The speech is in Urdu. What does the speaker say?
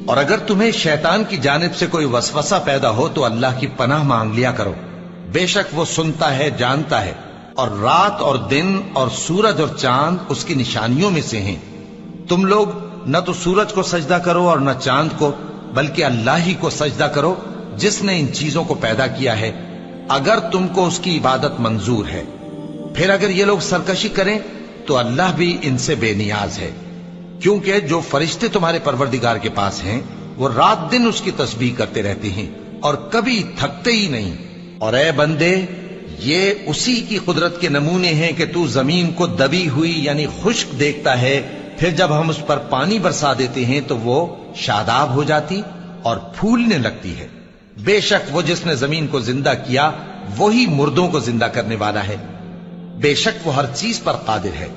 اور اگر تمہیں شیطان کی جانب سے کوئی وسوسہ پیدا ہو تو اللہ کی پناہ مانگ لیا کرو، بے شک وہ سنتا ہے، جانتا ہے، اور رات اور دن اور سورج اور چاند اس کی نشانیوں میں سے ہیں۔ تم لوگ نہ تو سورج کو سجدہ کرو اور نہ چاند کو، بلکہ اللہ ہی کو سجدہ کرو جس نے ان چیزوں کو پیدا کیا ہے، اگر تم کو اس کی عبادت منظور ہے۔ پھر اگر یہ لوگ سرکشی کریں تو اللہ بھی ان سے بے نیاز ہے، کیونکہ جو فرشتے تمہارے پروردگار کے پاس ہیں وہ رات دن اس کی تسبیح کرتے رہتے ہیں اور کبھی تھکتے ہی نہیں۔ اور اے بندے، یہ اسی کی قدرت کے نمونے ہیں کہ تو زمین کو دبی ہوئی یعنی خشک دیکھتا ہے، پھر جب ہم اس پر پانی برسا دیتے ہیں تو وہ شاداب ہو جاتی اور پھولنے لگتی ہے۔ بے شک وہ جس نے زمین کو زندہ کیا وہی مردوں کو زندہ کرنے والا ہے، بے شک وہ ہر چیز پر قادر ہے۔